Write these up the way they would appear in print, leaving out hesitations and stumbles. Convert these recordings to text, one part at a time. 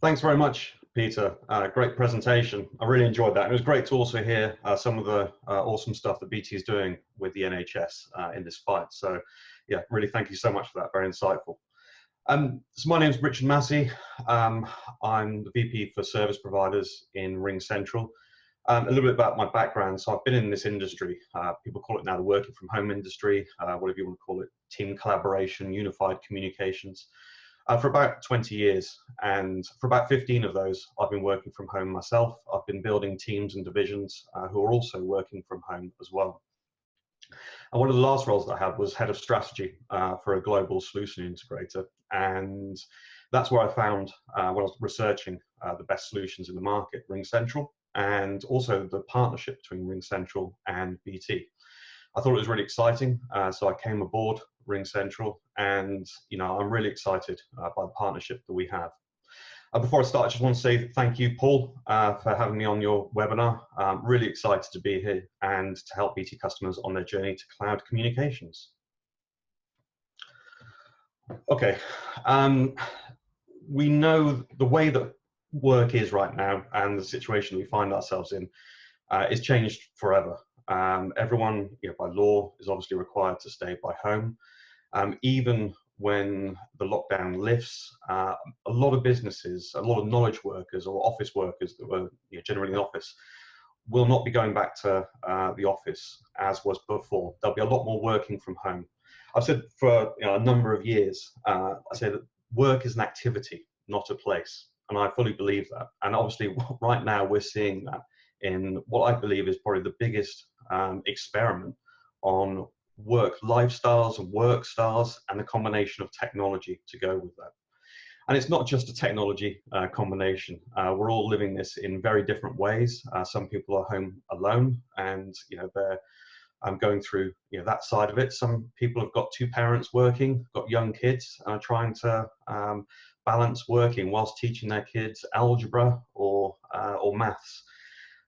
Thanks very much, Peter. Great presentation. I really enjoyed that. And it was great to also hear some of the awesome stuff that BT is doing with the NHS in this fight. So, yeah, really thank you so much for that. Very insightful. So my name is Richard Massey. I'm the VP for Service Providers in RingCentral. A little bit about my background. So I've been in this industry. People call it now the working from home industry, whatever you want to call it, team collaboration, unified communications. For about 20 years, and for about 15 of those, I've been working from home myself. I've been building teams and divisions who are also working from home as well. And one of the last roles that I had was head of strategy for a global solution integrator, and that's where I found, when I was researching the best solutions in the market, RingCentral, and also the partnership between RingCentral and BT. I thought it was really exciting, so I came aboard RingCentral, and I'm really excited by the partnership that we have. Before I start, I just want to say thank you, Paul, for having me on your webinar. I'm really excited to be here and to help BT customers on their journey to cloud communications. Okay, we know the way that work is right now and the situation we find ourselves in is changed forever. Everyone, by law, is obviously required to stay by home. Even when the lockdown lifts, a lot of businesses, a lot of knowledge workers or office workers that were generally in the office will not be going back to the office as was before. There'll be a lot more working from home. I've said for a number of years, I say that work is an activity, not a place, and I fully believe that. And obviously, right now we're seeing that in what I believe is probably the biggest experiment on work lifestyles and work styles and the combination of technology to go with that. And it's not just a technology combination. We're all living this in very different ways. Some people are home alone, and they're going through that side of it. Some people have got two parents working, got young kids, and are trying to balance working whilst teaching their kids algebra or maths.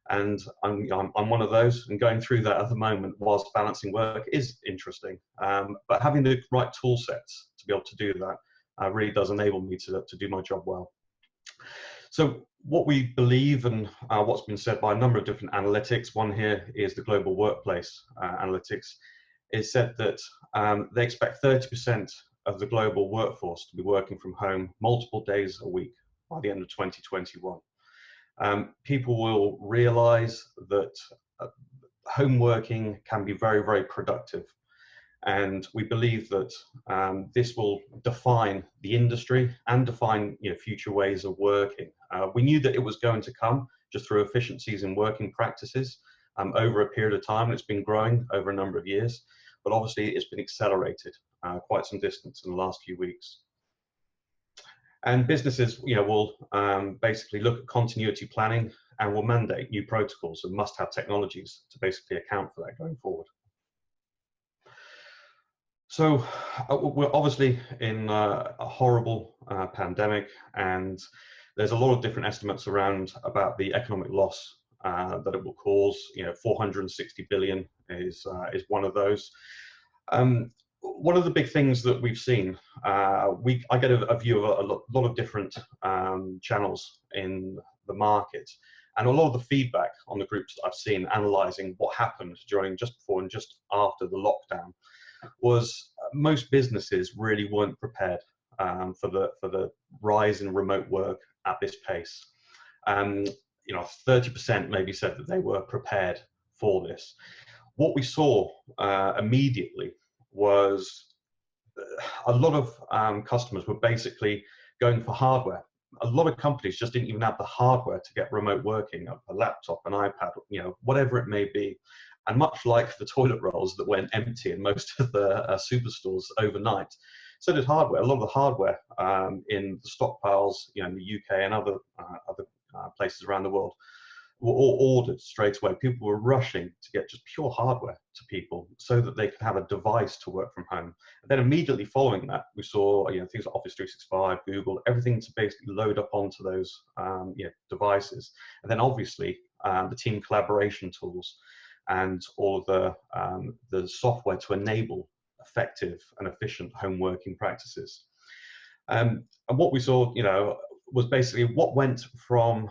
And I'm one of those, and going through that at the moment whilst balancing work is interesting. But having the right tool sets to be able to do that really does enable me to do my job well. So what we believe, and what's been said by a number of different analytics, one here is the Global Workplace Analytics, is said that they expect 30% of the global workforce to be working from home multiple days a week by the end of 2021. People will realize that home working can be very, very productive. And we believe that this will define the industry and define future ways of working. We knew that it was going to come just through efficiencies in working practices over a period of time, and it's been growing over a number of years. But obviously, it's been accelerated quite some distance in the last few weeks. And businesses, will basically look at continuity planning and will mandate new protocols and must-have technologies to basically account for that going forward. So we're obviously in a horrible pandemic, and there's a lot of different estimates around about the economic loss that it will cause. 460 billion is one of those. One of the big things that we've seen, I get a view of a lot of different channels in the market, and a lot of the feedback on the groups that I've seen analysing what happened during, just before and just after the lockdown, was most businesses really weren't prepared for the rise in remote work at this pace. 30% maybe said that they were prepared for this. What we saw immediately was a lot of customers were basically going for hardware. A lot of companies just didn't even have the hardware to get remote working, a laptop, an iPad, whatever it may be. And much like the toilet rolls that went empty in most of the superstores overnight, so did hardware. A lot of the hardware in the stockpiles, in the UK and other places around the world, were all ordered straight away. People were rushing to get just pure hardware to people so that they could have a device to work from home. And then immediately following that, we saw things like Office 365, Google, everything to basically load up onto those devices. And then obviously the team collaboration tools and all of the software to enable effective and efficient home working practices. And what we saw, was basically what went from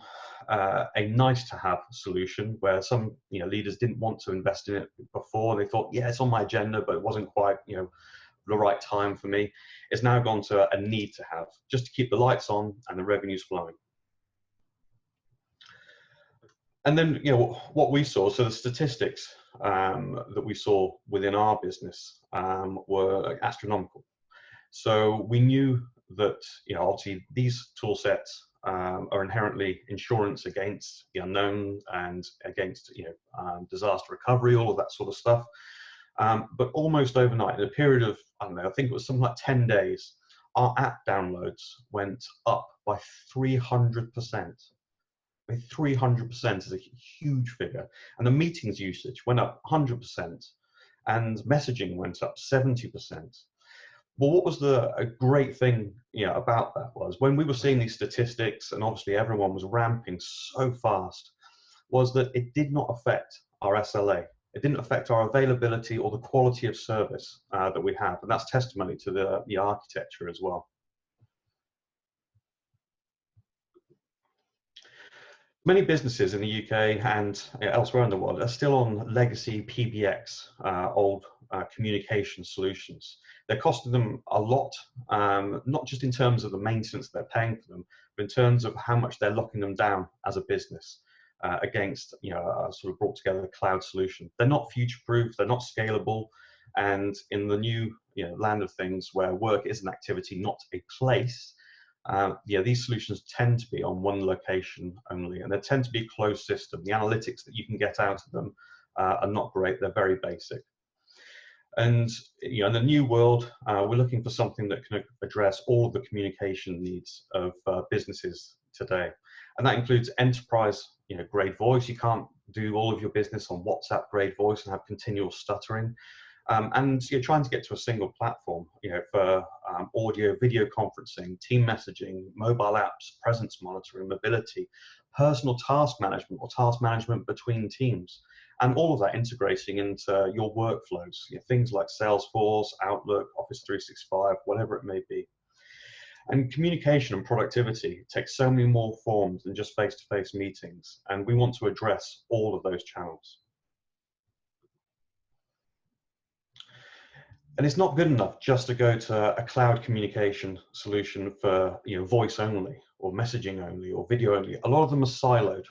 a nice to have solution where some leaders didn't want to invest in it before. They thought, yeah, it's on my agenda, but it wasn't quite the right time for me. It's now gone to a need to have, just to keep the lights on and the revenues flowing. And then what we saw, so the statistics that we saw within our business were astronomical. So we knew that obviously these tool sets are inherently insurance against the unknown and against disaster recovery, all of that sort of stuff. But almost overnight, in a period of, I don't know, I think it was something like 10 days, our app downloads went up by 300%. 300% is a huge figure. And the meetings usage went up 100%, and messaging went up 70%. But what was a great thing about that was when we were seeing these statistics, and obviously everyone was ramping so fast, was that it did not affect our SLA. It didn't affect our availability or the quality of service that we have. And that's testimony to the architecture as well. Many businesses in the UK and elsewhere in the world are still on legacy PBX, old communication solutions. They're costing them a lot, not just in terms of the maintenance they're paying for them, but in terms of how much they're locking them down as a business against a sort of brought together cloud solution. They're not future-proof, they're not scalable, and in the new land of things where work is an activity, not a place, these solutions tend to be on one location only, and they tend to be a closed system. The analytics that you can get out of them are not great, they're very basic. And in the new world, we're looking for something that can address all of the communication needs of businesses today. And that includes enterprise grade voice. You can't do all of your business on WhatsApp grade voice and have continual stuttering. And you're trying to get to a single platform, for audio, video conferencing, team messaging, mobile apps, presence monitoring, mobility, personal task management or task management between teams, and all of that integrating into your workflows, things like Salesforce, Outlook, Office 365, whatever it may be. And communication and productivity takes so many more forms than just face-to-face meetings, and we want to address all of those channels. And it's not good enough just to go to a cloud communication solution for voice only or messaging only or video only. A lot of them are siloed.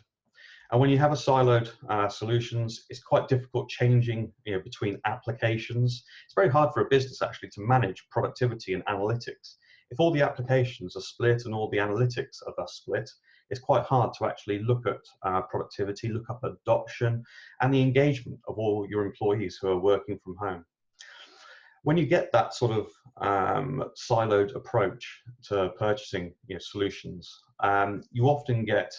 And when you have a siloed solutions, it's quite difficult changing between applications. It's very hard for a business actually to manage productivity and analytics. If all the applications are split and all the analytics are thus split, it's quite hard to actually look at productivity, look up adoption, and the engagement of all your employees who are working from home. When you get that sort of siloed approach to purchasing solutions, you often get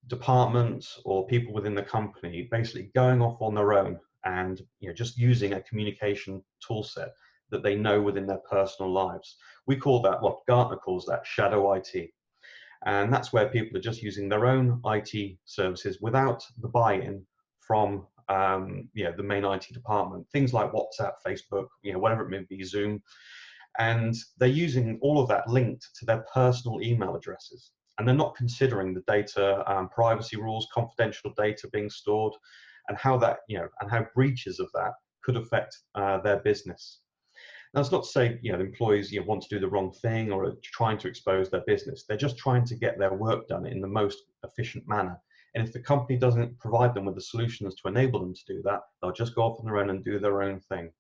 departments or people within the company basically going off on their own and just using a communication tool set that they know within their personal lives. We call that, what Gartner calls that, shadow IT. And that's where people are just using their own IT services without the buy-in from the main IT department, things like WhatsApp, Facebook, whatever it may be, Zoom, and they're using all of that linked to their personal email addresses, and they're not considering the data privacy rules, confidential data being stored, and how that and how breaches of that could affect their business. Now, it's not to say the employees want to do the wrong thing or are trying to expose their business. They're just trying to get their work done in the most efficient manner. And if the company doesn't provide them with the solutions to enable them to do that, they'll just go off on their own and do their own thing,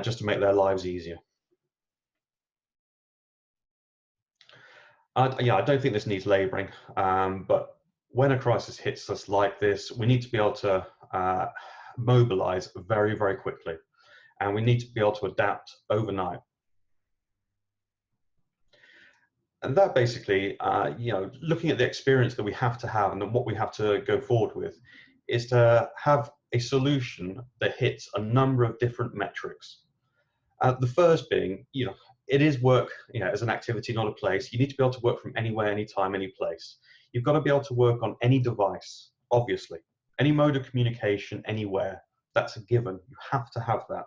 just to make their lives easier. I don't think this needs laboring, but when a crisis hits us like this, we need to be able to mobilize very, very quickly, and we need to be able to adapt overnight. And that basically, looking at the experience that we have to have and then what we have to go forward with, is to have a solution that hits a number of different metrics. The first being, it is work, as an activity, not a place. You need to be able to work from anywhere, anytime, any place. You've got to be able to work on any device, obviously. Any mode of communication, anywhere. That's a given. You have to have that.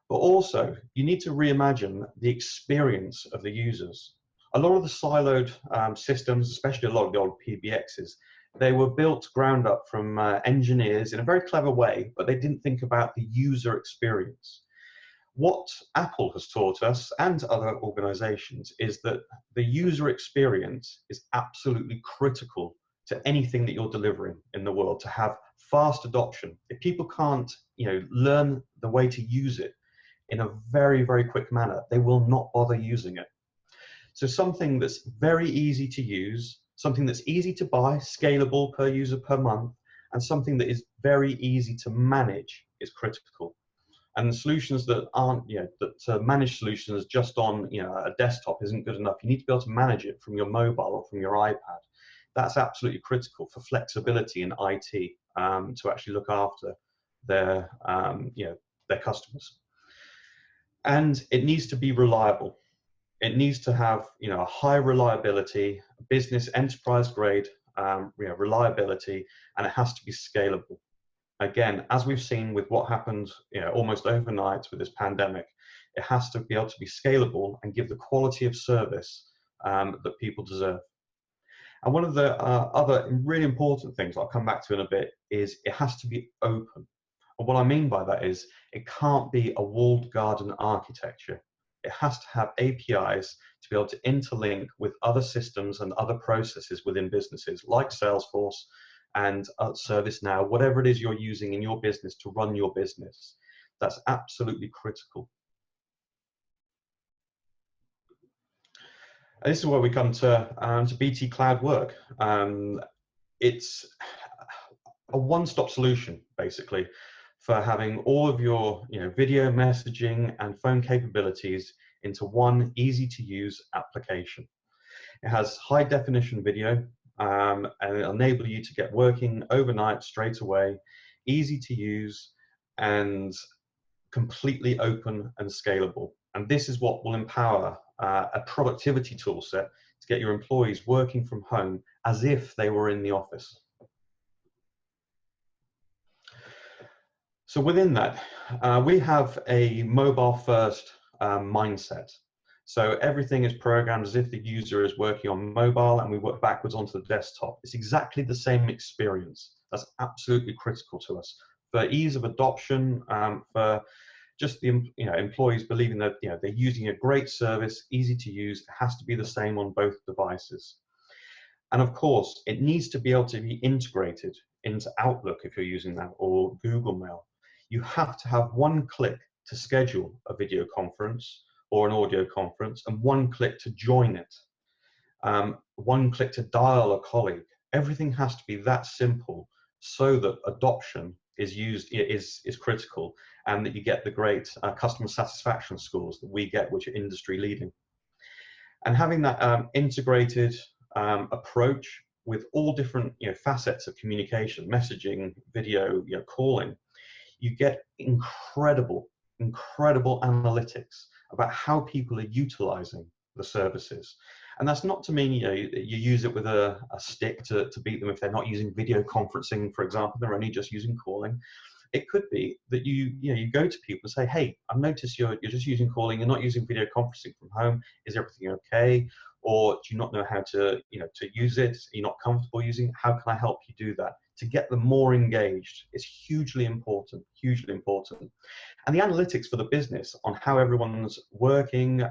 But also, you need to reimagine the experience of the users. A lot of the siloed systems, especially a lot of the old PBXs, they were built ground up from engineers in a very clever way, but they didn't think about the user experience. What Apple has taught us and other organizations is that the user experience is absolutely critical to anything that you're delivering in the world, to have fast adoption. If people can't, learn the way to use it in a very, very quick manner, they will not bother using it. So something that's very easy to use, something that's easy to buy, scalable per user per month, and something that is very easy to manage is critical. And the solutions that aren't, that manage solutions just on, a desktop isn't good enough. You need to be able to manage it from your mobile or from your iPad. That's absolutely critical for flexibility in IT to actually look after their, their customers. And it needs to be reliable. It needs to have, a high reliability, business enterprise grade, reliability, and it has to be scalable. Again, as we've seen with what happened, almost overnight with this pandemic, it has to be able to be scalable and give the quality of service that people deserve. And one of the other really important things I'll come back to in a bit is it has to be open. And what I mean by that is it can't be a walled garden architecture. It has to have APIs to be able to interlink with other systems and other processes within businesses like Salesforce and ServiceNow, whatever it is you're using in your business to run your business. That's absolutely critical. And this is where we come to BT Cloud Work. It's a one-stop solution, basically, for having all of your video messaging and phone capabilities into one easy-to-use application. It has high-definition video, and it'll enable you to get working overnight straight away, easy to use, and completely open and scalable. And this is what will empower a productivity tool set to get your employees working from home as if they were in the office. So within that, we have a mobile-first mindset. So everything is programmed as if the user is working on mobile, and we work backwards onto the desktop. It's exactly the same experience. That's absolutely critical to us for ease of adoption, for just the employees believing that they're using a great service, easy to use. It has to be the same on both devices. And of course, it needs to be able to be integrated into Outlook if you're using that, or Google Mail. You have to have one click to schedule a video conference or an audio conference, and one click to join it, one click to dial a colleague. Everything has to be that simple so that adoption is critical, and that you get the great customer satisfaction scores that we get, which are industry leading. And having that integrated approach with all different facets of communication, messaging, video, calling, you get incredible analytics about how people are utilizing the services. And that's not to mean you use it with a stick to beat them if they're not using video conferencing, for example, they're only just using calling. It could be that you go to people and say, hey, I've noticed you're just using calling, you're not using video conferencing from home. Is everything okay? Or do you not know how to use it? Are you not comfortable using it? How can I help you do that? To get them more engaged is hugely important, hugely important. And the analytics for the business on how everyone's working,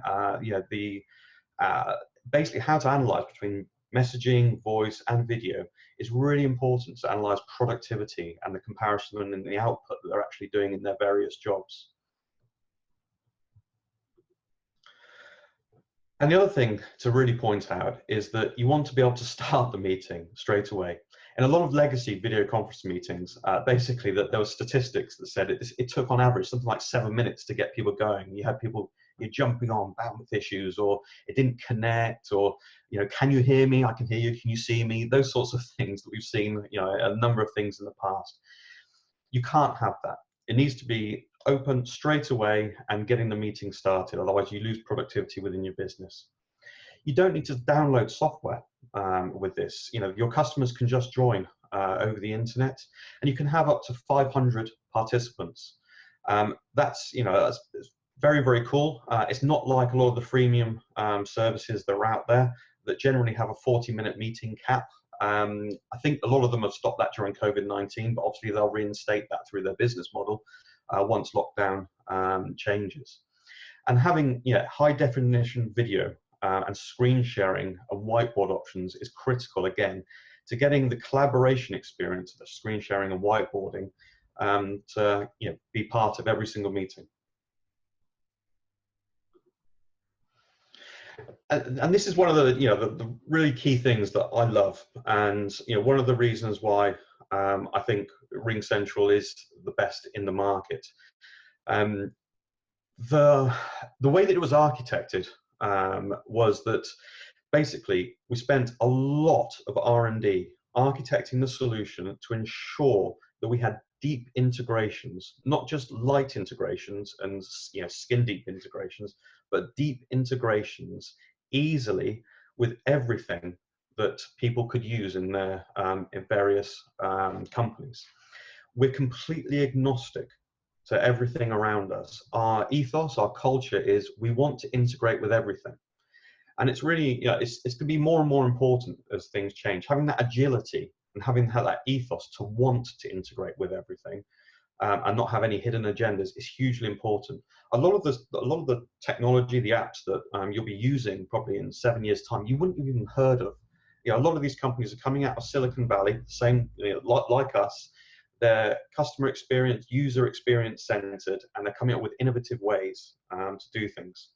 basically how to analyze between messaging, voice, and video is really important to analyze productivity and the comparison and the output that they're actually doing in their various jobs. And the other thing to really point out is that you want to be able to start the meeting straight away. In a lot of legacy video conference meetings, basically there were statistics that said it took on average something like 7 minutes to get people going. You had people jumping on bandwidth issues, or it didn't connect, or can you hear me? I can hear you. Can you see me? Those sorts of things that we've seen, a number of things in the past. You can't have that. It needs to be open straight away and getting the meeting started. Otherwise, you lose productivity within your business. You don't need to download software with this. Your customers can just join over the internet, and you can have up to 500 participants. That's Very, very cool. It's not like a lot of the freemium services that are out there that generally have a 40-minute meeting cap. I think a lot of them have stopped that during COVID-19, but obviously they'll reinstate that through their business model once lockdown changes. And having high definition video and screen sharing and whiteboard options is critical, again, to getting the collaboration experience of screen sharing and whiteboarding to be part of every single meeting. And this is one of the really key things that I love, and one of the reasons why I think RingCentral is the best in the market. The way that it was architected was that basically we spent a lot of R&D architecting the solution to ensure that we had deep integrations, not just light integrations and skin deep integrations, but deep integrations easily with everything that people could use in their in various companies. We're completely agnostic to everything around us. Our ethos, our culture is we want to integrate with everything. And it's really, it's going to be more and more important as things change. Having that agility and having that ethos to want to integrate with everything and not have any hidden agendas is hugely important. A lot of the technology, the apps that you'll be using probably in 7 years' time, you wouldn't have even heard of. A lot of these companies are coming out of Silicon Valley, same like us. They're customer experience, user experience centered, and they're coming up with innovative ways to do things.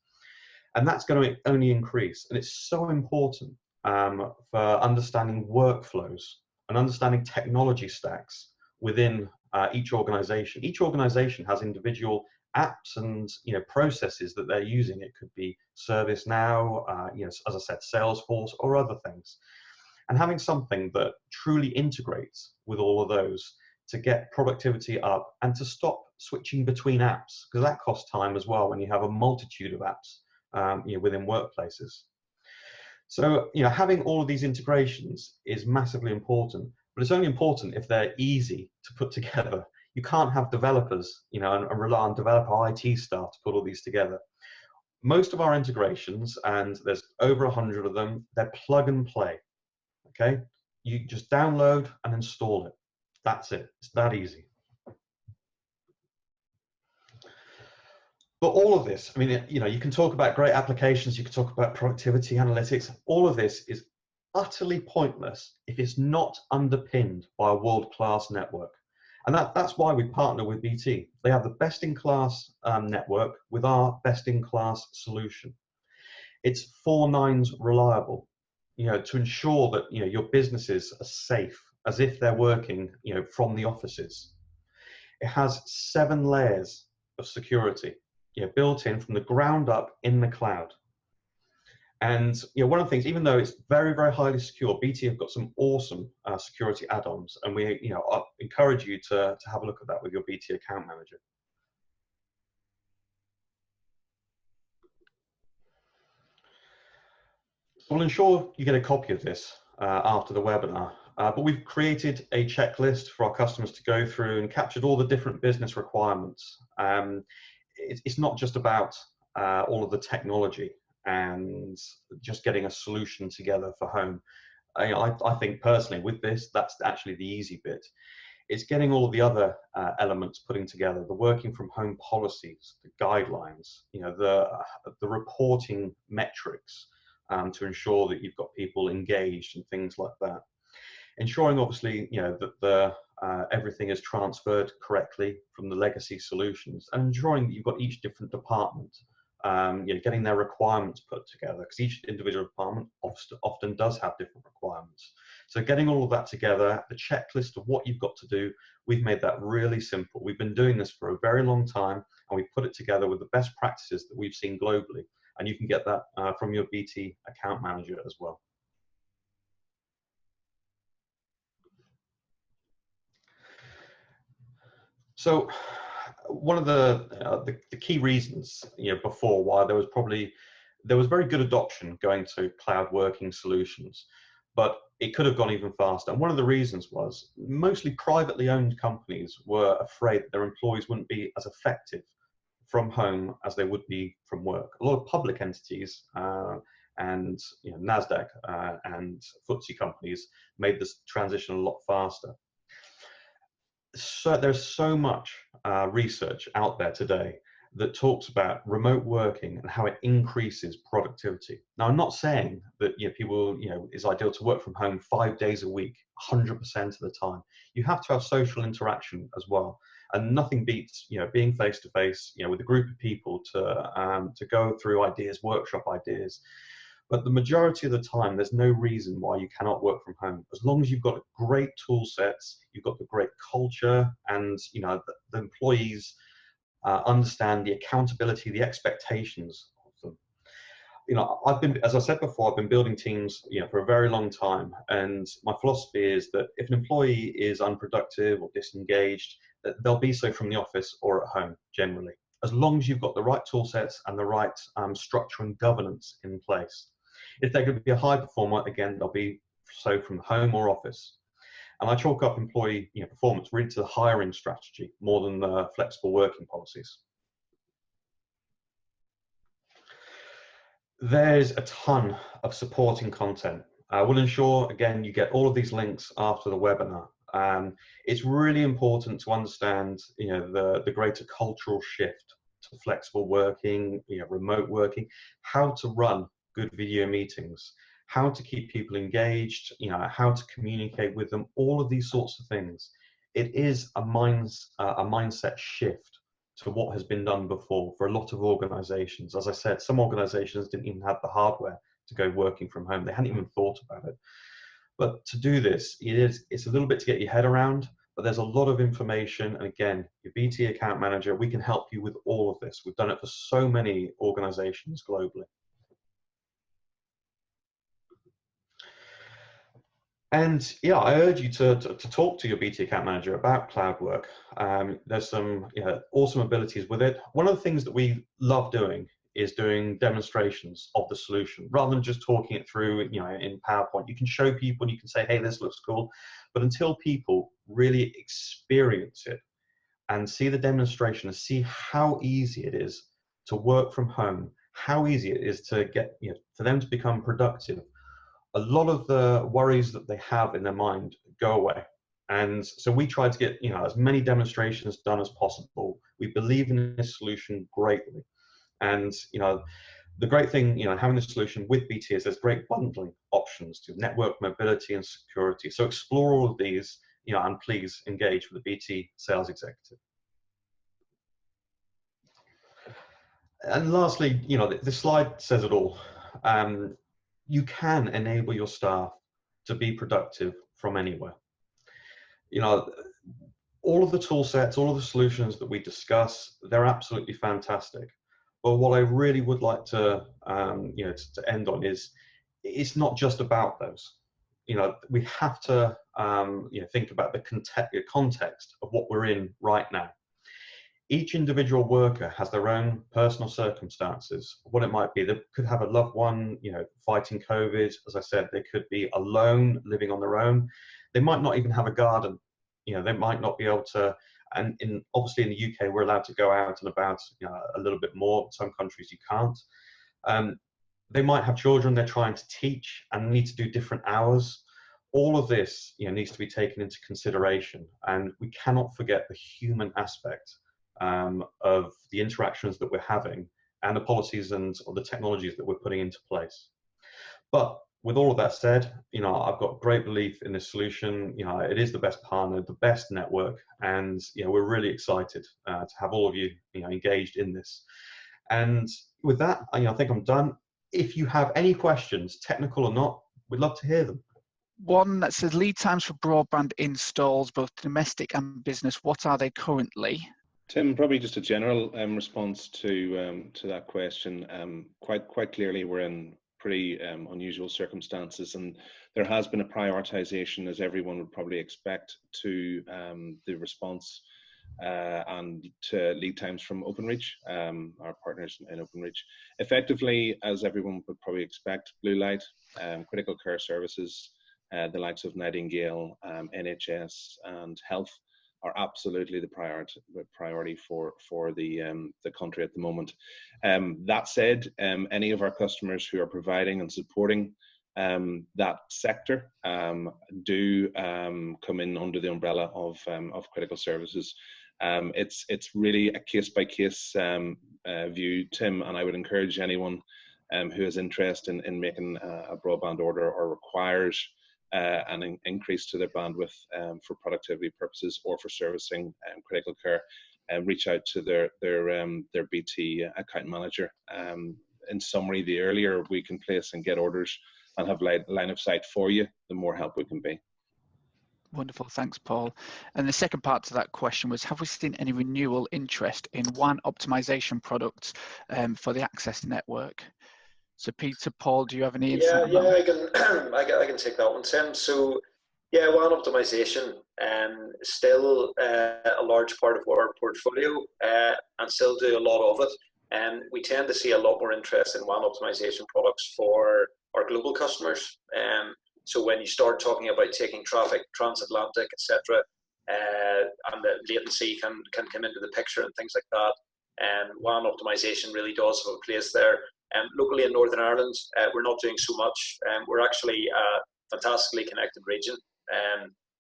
And that's going to only increase. And it's so important for understanding workflows and understanding technology stacks within each organization. Each organization has individual apps and processes that they're using. It could be ServiceNow, as I said, Salesforce, or other things. And having something that truly integrates with all of those to get productivity up and to stop switching between apps, because that costs time as well when you have a multitude of apps within workplaces. So having all of these integrations is massively important, but it's only important if they're easy to put together. You can't have developers and rely on developer IT staff to put all these together. Most of our integrations, and there's over 100 of them, they're plug and play. Okay, you just download and install it. That's it. It's that easy. But all of this, I mean, you can talk about great applications, you can talk about productivity analytics. All of this is utterly pointless if it's not underpinned by a world-class network. And that's why we partner with BT. They have the best-in-class network with our best-in-class solution. It's 4 nines reliable, to ensure that your businesses are safe as if they're working from the offices. It has 7 layers of security built in from the ground up in the cloud. And one of the things, even though it's very, very highly secure, BT have got some awesome security add-ons, and we I encourage you to have a look at that with your BT account manager. We'll ensure you get a copy of this after the webinar, but we've created a checklist for our customers to go through and captured all the different business requirements. It's not just about all of the technology and just getting a solution together for home. I think personally with this, that's actually the easy bit. It's getting all of the other elements putting together, the working from home policies, the guidelines, the reporting metrics to ensure that you've got people engaged and things like that. Ensuring obviously that everything is transferred correctly from the legacy solutions, and ensuring that you've got each different department getting their requirements put together, because each individual department often does have different requirements. So getting all of that together, the checklist of what you've got to do, we've made that really simple. We've been doing this for a very long time, and we've put it together with the best practices that we've seen globally, and you can get that from your BT account manager as well. So one of the key reasons before why there was very good adoption going to cloud working solutions, but it could have gone even faster. And one of the reasons was mostly privately owned companies were afraid that their employees wouldn't be as effective from home as they would be from work. A lot of public entities and NASDAQ and FTSE companies made this transition a lot faster. So there's so much research out there today that talks about remote working and how it increases productivity. Now, I'm not saying that people, it's ideal to work from home 5 days a week, 100% of the time. You have to have social interaction as well, and nothing beats being face to face, with a group of people to go through ideas, workshop ideas. But the majority of the time, there's no reason why you cannot work from home. As long as you've got great tool sets, you've got the great culture, and the employees understand the accountability, the expectations of them. I've been, as I said before, I've been building teams, for a very long time. And my philosophy is that if an employee is unproductive or disengaged, they'll be so from the office or at home generally, as long as you've got the right tool sets and the right structure and governance in place. If they're going to be a high performer, again, they'll be so from home or office. And I chalk up employee performance really to the hiring strategy more than the flexible working policies. There's a ton of supporting content. We'll ensure, again, you get all of these links after the webinar. It's really important to understand the greater cultural shift to flexible working, remote working, how to run good video meetings, how to keep people engaged, how to communicate with them, all of these sorts of things. It is a mindset shift to what has been done before for a lot of organizations. As I said, some organizations didn't even have the hardware to go working from home. They hadn't even thought about it. But to do this, it's a little bit to get your head around, but there's a lot of information. And again, your BT account manager, we can help you with all of this. We've done it for so many organizations globally. And yeah, I urge you to talk to your BT account manager about cloud work. There's some awesome abilities with it. One of the things that we love doing is doing demonstrations of the solution rather than just talking it through in PowerPoint. You can show people and you can say, hey, this looks cool. But until people really experience it and see the demonstration and see how easy it is to work from home, how easy it is to get, for them to become productive, a lot of the worries that they have in their mind go away. And so we try to get as many demonstrations done as possible. We believe in this solution greatly. And the great thing having this solution with BT is there's great bundling options to network mobility and security. So explore all of these, and please engage with the BT sales executive. And lastly, this slide says it all. You can enable your staff to be productive from anywhere. All of the tool sets, all of the solutions that we discuss, they're absolutely fantastic. But what I really would like to, to end on is, it's not just about those. We have to, think about the context of what we're in right now. Each individual worker has their own personal circumstances, what it might be. They could have a loved one, fighting COVID. As I said, they could be alone, living on their own. They might not even have a garden. They might not be able to, and obviously in the UK, we're allowed to go out and about a little bit more. Some countries you can't. They might have children they're trying to teach and need to do different hours. All of this needs to be taken into consideration, and we cannot forget the human aspect of the interactions that we're having and the policies or the technologies that we're putting into place. But with all of that said, I've got great belief in this solution. It is the best partner, the best network, and we're really excited to have all of you, engaged in this. And with that, I think I'm done. If you have any questions, technical or not, we'd love to hear them. One that says lead times for broadband installs, both domestic and business. What are they currently? Tim, probably just a general response to that question. Quite clearly, we're in pretty unusual circumstances, and there has been a prioritization, as everyone would probably expect, to the response and to lead times from Openreach, our partners in Openreach. Effectively, as everyone would probably expect, blue light, critical care services, the likes of Nightingale, NHS and health are absolutely the priority for the country at the moment. That said, any of our customers who are providing and supporting that sector do come in under the umbrella of critical services. It's really a case-by-case view, Tim, and I would encourage anyone who has interest in making a broadband order or requires an increase to their bandwidth for productivity purposes or for servicing critical care, reach out to their BT account manager. In summary, the earlier we can place and get orders and have line of sight for you, the more help we can be. Wonderful, thanks, Paul. And the second part to that question was, have we seen any renewal interest in WAN optimization products for the access network? So Peter, Paul, do you have any insight on that? I can take that one, Tim. So yeah, WAN optimization is still a large part of our portfolio and still do a lot of it. And we tend to see a lot more interest in WAN optimization products for our global customers. So when you start talking about taking traffic transatlantic, etc., and the latency can come into the picture and things like that, WAN optimization really does have a place there. Locally in Northern Ireland, we're not doing so much. We're actually a fantastically connected region.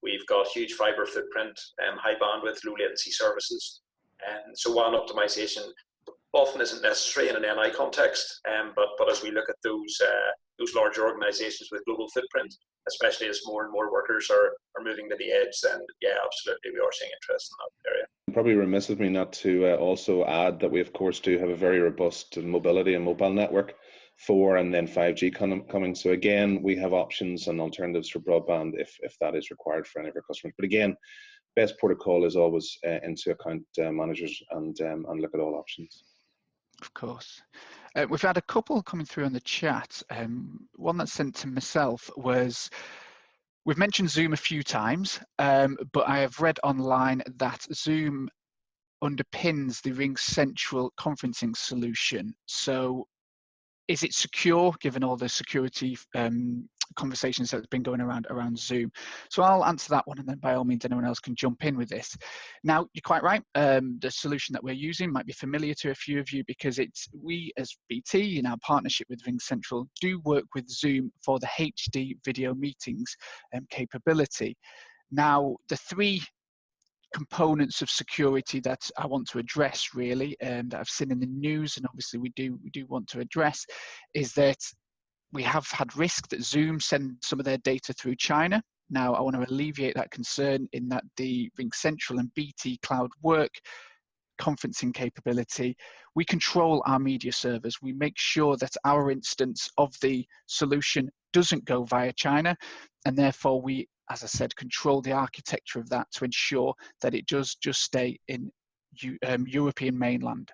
We've got huge fibre footprint, high bandwidth, low latency services. So WAN optimization often isn't necessary in an NI context, but as we look at those larger organizations with global footprint, especially as more and more workers are moving to the edge, then yeah, absolutely, we are seeing interest in that area. Probably remiss of me not to also add that we of course do have a very robust mobility and mobile network, 4 and then 5G coming. So again, we have options and alternatives for broadband if that is required for any of our customers. But again, best protocol is always into account managers and look at all options. Of course. We've had a couple coming through on the chat. One that's sent to myself was, we've mentioned Zoom a few times, but I have read online that Zoom underpins the RingCentral conferencing solution. So is it secure, given all the security conversations that's been going around Zoom? So I'll answer that one, and then by all means anyone else can jump in with this. Now, you're quite right, the solution that we're using might be familiar to a few of you, because we as BT, in our partnership with RingCentral, do work with Zoom for the HD video meetings capability. Now, the 3 components of security that I want to address, really, that I've seen in the news, and obviously we do want to address, is that we have had risk that Zoom send some of their data through China. Now, I want to alleviate that concern in that the RingCentral and BT Cloud Work conferencing capability, we control our media servers. We make sure that our instance of the solution doesn't go via China, and therefore we, as I said, control the architecture of that to ensure that it does just stay in European mainland.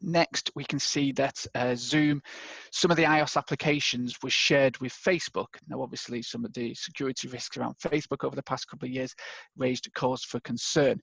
Next, we can see that Zoom, some of the iOS applications were shared with Facebook. Now, obviously, some of the security risks around Facebook over the past couple of years raised cause for concern.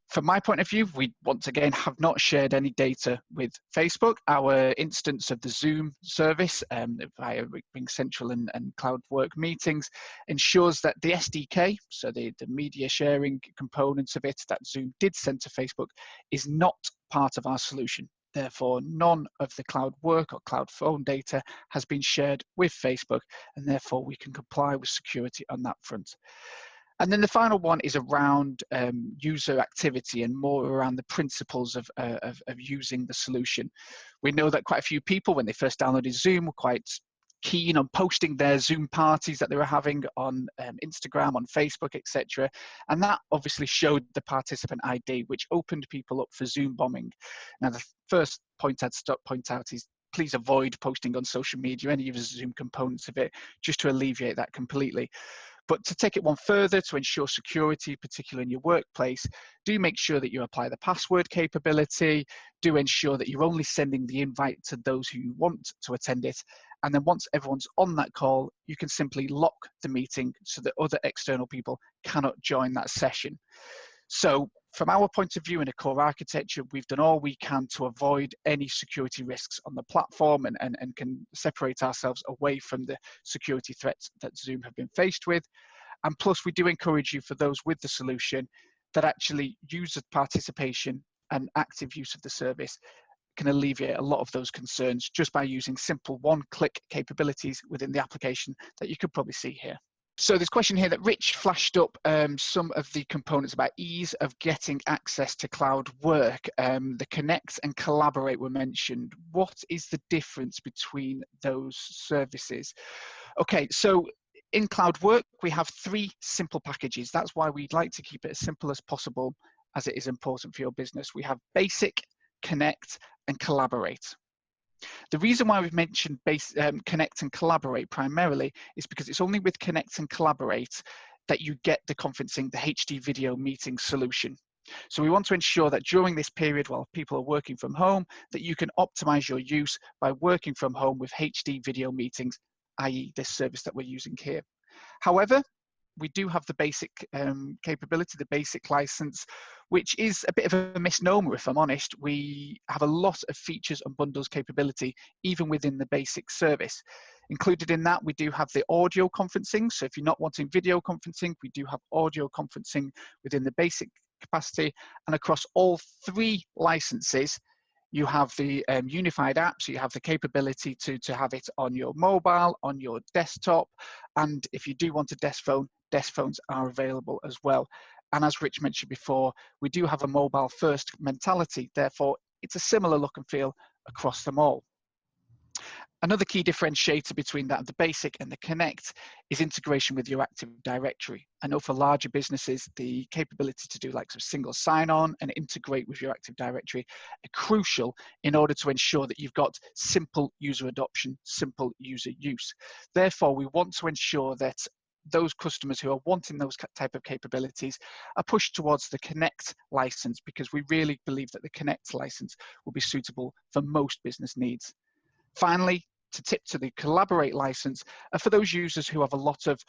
From my point of view, we once again have not shared any data with Facebook. Our instance of the Zoom service via RingCentral and Cloud Work Meetings ensures that the SDK, so the media sharing components of it that Zoom did send to Facebook, is not part of our solution. Therefore, none of the Cloud Work or Cloud Phone data has been shared with Facebook, and therefore we can comply with security on that front. And then the final one is around user activity and more around the principles of using the solution. We know that quite a few people, when they first downloaded Zoom, were quite keen on posting their Zoom parties that they were having on Instagram, on Facebook, etc. And that obviously showed the participant ID, which opened people up for Zoom bombing. Now, the first point I'd point out is, please avoid posting on social media any of the Zoom components of it, just to alleviate that completely. But to take it one further, to ensure security, particularly in your workplace, do make sure that you apply the password capability, do ensure that you're only sending the invite to those who want to attend it. And then once everyone's on that call, you can simply lock the meeting so that other external people cannot join that session. So from our point of view in a core architecture, we've done all we can to avoid any security risks on the platform and can separate ourselves away from the security threats that Zoom have been faced with. And plus, we do encourage you, for those with the solution, that actually user participation and active use of the service can alleviate a lot of those concerns just by using simple one-click capabilities within the application that you could probably see here. So there's a question here that Rich flashed up some of the components about ease of getting access to cloud work. The Connect and Collaborate were mentioned. What is the difference between those services? Okay, so in cloud work, we have 3 simple packages. That's why we'd like to keep it as simple as possible, as it is important for your business. We have Basic, Connect, and Collaborate. The reason why we've mentioned Connect and Collaborate primarily is because it's only with Connect and Collaborate that you get the conferencing, the HD video meeting solution. So we want to ensure that during this period while people are working from home, that you can optimize your use by working from home with HD video meetings, i.e. this service that we're using here. However, we do have the basic capability, the basic license, which is a bit of a misnomer, if I'm honest. We have a lot of features and bundles capability, even within the basic service. Included in that, we do have the audio conferencing. So if you're not wanting video conferencing, we do have audio conferencing within the basic capacity. And across all 3 licenses, you have the unified app, so you have the capability to have it on your mobile, on your desktop, and if you do want a desk phone, desk phones are available as well. And as Rich mentioned before, we do have a mobile first mentality, therefore it's a similar look and feel across them all. Another key differentiator between that and the Basic and the Connect is integration with your Active Directory. I know for larger businesses, the capability to do like some single sign-on and integrate with your Active Directory are crucial in order to ensure that you've got simple user adoption, simple user use. Therefore, we want to ensure that those customers who are wanting those type of capabilities are pushed towards the Connect license, because we really believe that the Connect license will be suitable for most business needs. Finally, to tip to the Collaborate license, for those users who have a lot of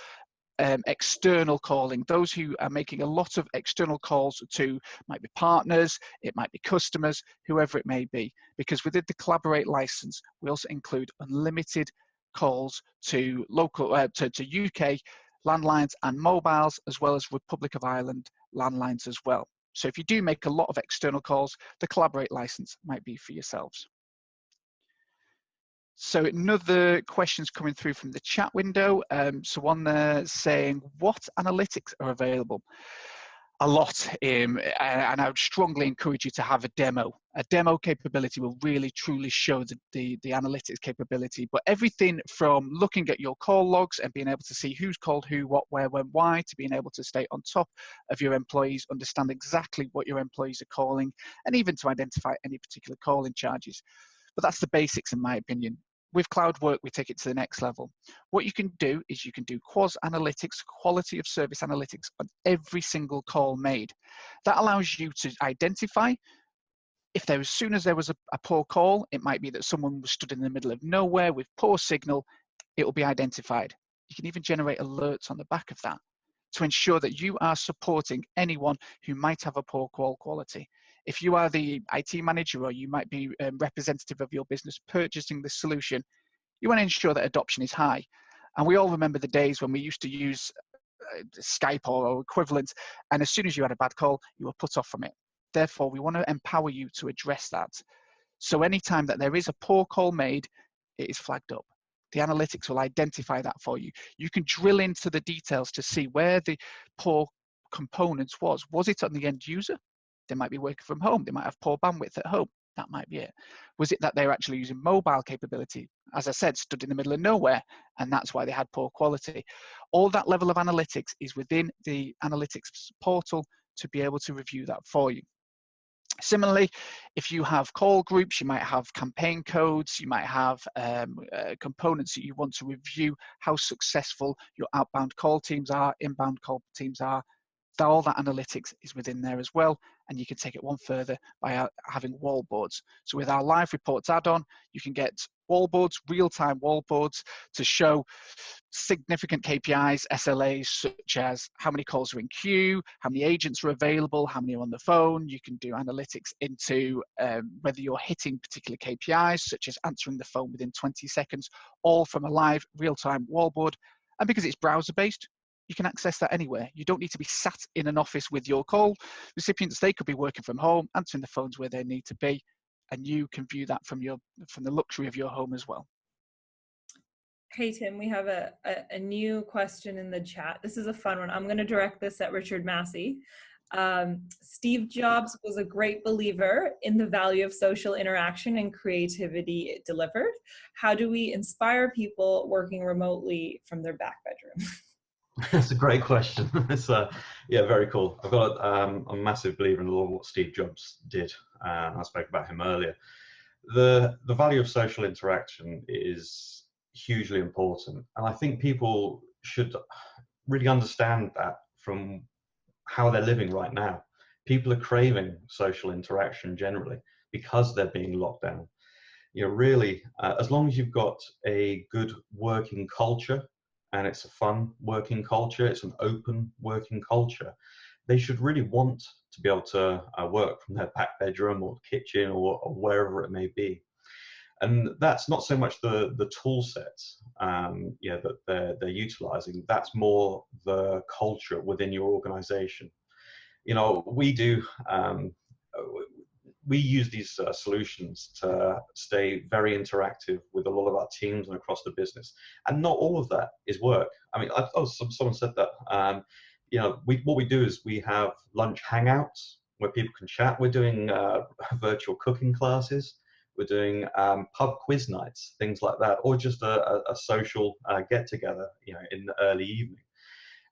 external calling, those who are making a lot of external calls to, might be partners, it might be customers, whoever it may be, because within the Collaborate license, we also include unlimited calls to local, to UK landlines and mobiles, as well as Republic of Ireland landlines as well. So if you do make a lot of external calls, the Collaborate license might be for yourselves. So another questions coming through from the chat window. So one there saying, what analytics are available? A lot, and I would strongly encourage you to have a demo. A demo capability will really truly show the analytics capability, but everything from looking at your call logs and being able to see who's called who, what, where, when, why, to being able to stay on top of your employees, understand exactly what your employees are calling, and even to identify any particular calling charges. But that's the basics, in my opinion. With cloud work, we take it to the next level. What you can do is you can do QoS analytics, quality of service analytics on every single call made. That allows you to identify if there, as soon as there was a poor call, it might be that someone was stood in the middle of nowhere with poor signal, it will be identified. You can even generate alerts on the back of that to ensure that you are supporting anyone who might have a poor call quality. If you are the IT manager, or you might be representative of your business purchasing this solution, you want to ensure that adoption is high. And we all remember the days when we used to use Skype or equivalent, and as soon as you had a bad call, you were put off from it. Therefore, we want to empower you to address that. So anytime that there is a poor call made, it is flagged up. The analytics will identify that for you. You can drill into the details to see where the poor components was. Was it on the end user? They might be working from home. They might have poor bandwidth at home. That might be it. Was it that they're actually using mobile capability? As I said, stood in the middle of nowhere, and that's why they had poor quality. All that level of analytics is within the analytics portal to be able to review that for you. Similarly, if you have call groups, you might have campaign codes, you might have components that you want to review how successful your outbound call teams are, inbound call teams are. All that analytics is within there as well, and you can take it one further by having wall boards. So with our live reports add-on, you can get wall boards, real-time wall boards, to show significant KPIs, SLAs, such as how many calls are in queue, how many agents are available, how many are on the phone. You can do analytics into whether you're hitting particular KPIs, such as answering the phone within 20 seconds, all from a live real-time wall board. And because it's browser-based, you can access that anywhere. You don't need to be sat in an office with your call recipients. They could be working from home, answering the phones where they need to be, and you can view that from the luxury of your home as well. Hey, Tim, we have a new question in the chat. This is a fun one. I'm going to direct this at Richard Massey. Steve Jobs was a great believer in the value of social interaction and creativity it delivered. How do we inspire people working remotely from their back bedroom? That's a great question. It's yeah, very cool. I've got I'm a massive believer in a lot of what Steve Jobs did. I spoke about him earlier. The value of social interaction is hugely important, and I think people should really understand that from how they're living right now. People are craving social interaction generally because they're being locked down. You know, really, as long as you've got a good working culture, and it's a fun working culture, it's an open working culture, they should really want to be able to work from their back bedroom or kitchen or wherever it may be. And that's not so much the tool sets that they're utilizing. That's more the culture within your organization. You know, we use these solutions to stay very interactive with a lot of our teams and across the business. And not all of that is work. I mean, someone said that. You know, what we do is we have lunch hangouts where people can chat. We're doing virtual cooking classes. We're doing pub quiz nights, things like that, or just a social get-together, you know, in the early evening.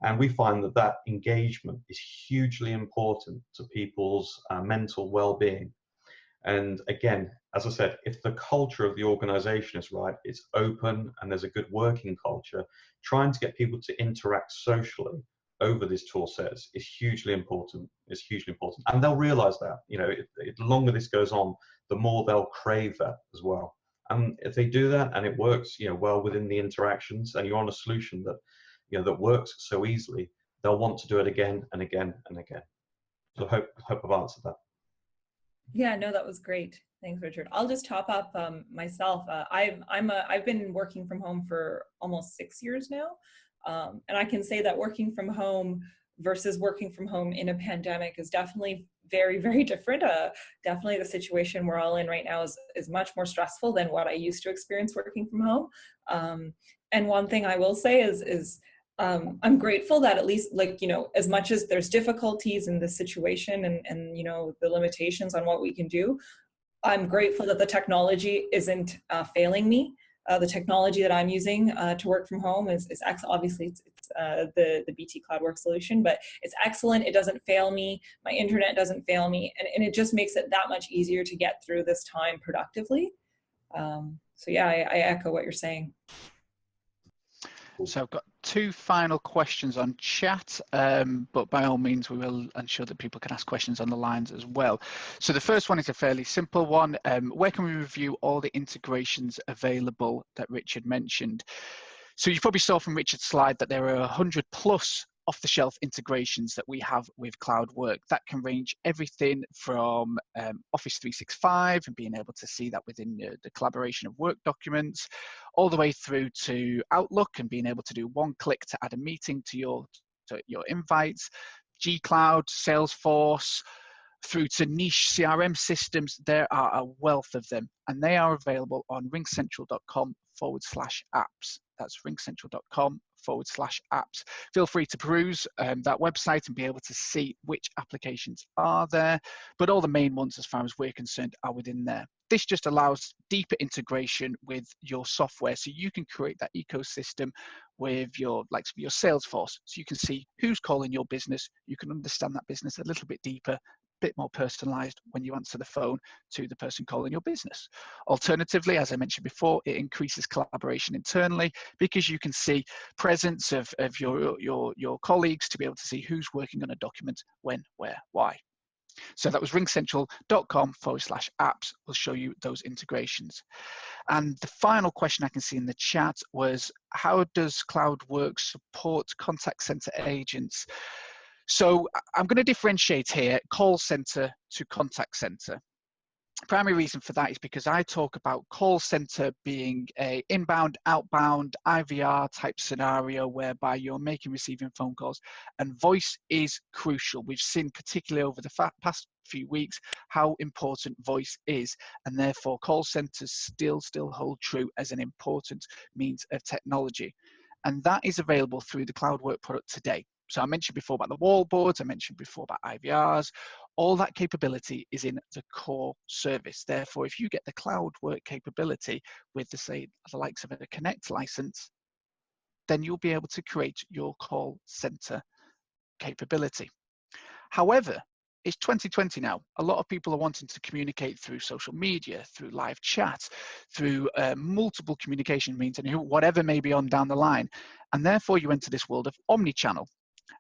And we find that engagement is hugely important to people's mental well-being. And again, as I said, if the culture of the organization is right, it's open and there's a good working culture, trying to get people to interact socially over these tool sets is hugely important. It's hugely important. And they'll realize that, you know, the longer this goes on, the more they'll crave that as well. And if they do that and it works, you know, well within the interactions, and you're on a solution that, you know, that works so easily, they'll want to do it again and again and again. So I hope I've answered that. Yeah, no, that was great. Thanks, Richard. I'll just top up myself. I've been working from home for almost 6 years now. And I can say that working from home versus working from home in a pandemic is definitely very, very different. Definitely the situation we're all in right now is much more stressful than what I used to experience working from home. And one thing I will say is I'm grateful that at least, like, you know, as much as there's difficulties in this situation and you know, the limitations on what we can do, I'm grateful that the technology isn't failing me. The technology that I'm using to work from home is obviously it's the BT CloudWorks solution, but it's excellent. It doesn't fail me. My internet doesn't fail me, and it just makes it that much easier to get through this time productively. So yeah, I echo what you're saying. So I've got 2 final questions on chat, but by all means we will ensure that people can ask questions on the lines as well. So the first one is a fairly simple one. Where can we review all the integrations available that Richard mentioned? So you probably saw from Richard's slide that there are 100 plus off-the-shelf integrations that we have with CloudWork. That can range everything from Office 365 and being able to see that within the collaboration of work documents, all the way through to Outlook and being able to do one click to add a meeting to your invites, G-Cloud, Salesforce, through to niche CRM systems. There are a wealth of them, and they are available on ringcentral.com/apps. That's ringcentral.com/apps. Feel free to peruse that website and be able to see which applications are there, but all the main ones, as far as we're concerned, are within there. This just allows deeper integration with your software, so you can create that ecosystem with your Salesforce, so you can see who's calling your business. You can understand that business a little bit deeper, bit more personalized when you answer the phone to the person calling your business. Alternatively, as I mentioned before, it increases collaboration internally because you can see presence of your colleagues to be able to see who's working on a document, when, where, why. So that was ringcentral.com/apps will show you those integrations. And the final question I can see in the chat was, how does CloudWorks support contact center agents? So I'm going to differentiate here call center to contact center. Primary reason for that is because I talk about call center being a inbound, outbound, IVR type scenario whereby you're making, receiving phone calls, and voice is crucial. We've seen particularly over the past few weeks how important voice is, and therefore call centers still hold true as an important means of technology. And that is available through the CloudWork product today. So I mentioned before about the wall boards, I mentioned before about IVRs, all that capability is in the core service. Therefore, if you get the CloudWork capability with the likes of a Connect license, then you'll be able to create your call center capability. However, it's 2020 now. A lot of people are wanting to communicate through social media, through live chat, through multiple communication means, and whatever may be on down the line. And therefore, you enter this world of omni-channel.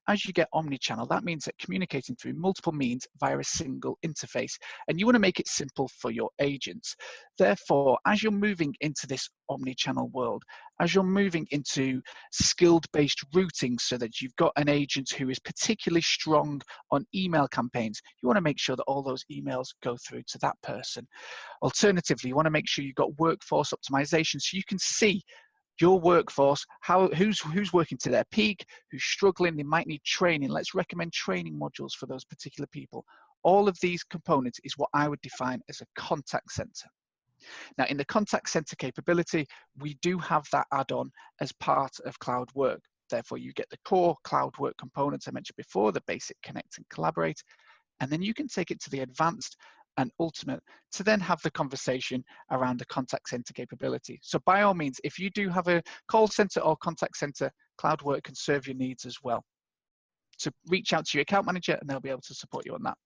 As you get omni-channel, that means that communicating through multiple means via a single interface, and you want to make it simple for your agents. Therefore, as you're moving into this omni-channel world, as you're moving into skilled-based routing so that you've got an agent who is particularly strong on email campaigns, you want to make sure that all those emails go through to that person. Alternatively, you want to make sure you've got workforce optimization so you can see your workforce, who's working to their peak, who's struggling, they might need training. Let's recommend training modules for those particular people. All of these components is what I would define as a contact center. Now, in the contact center capability, we do have that add-on as part of CloudWork. Therefore, you get the core CloudWork components I mentioned before, the basic connect and collaborate, and then you can take it to the advanced and ultimate to then have the conversation around the contact center capability. So by all means, if you do have a call center or contact center, CloudWork can serve your needs as well. So reach out to your account manager and they'll be able to support you on that.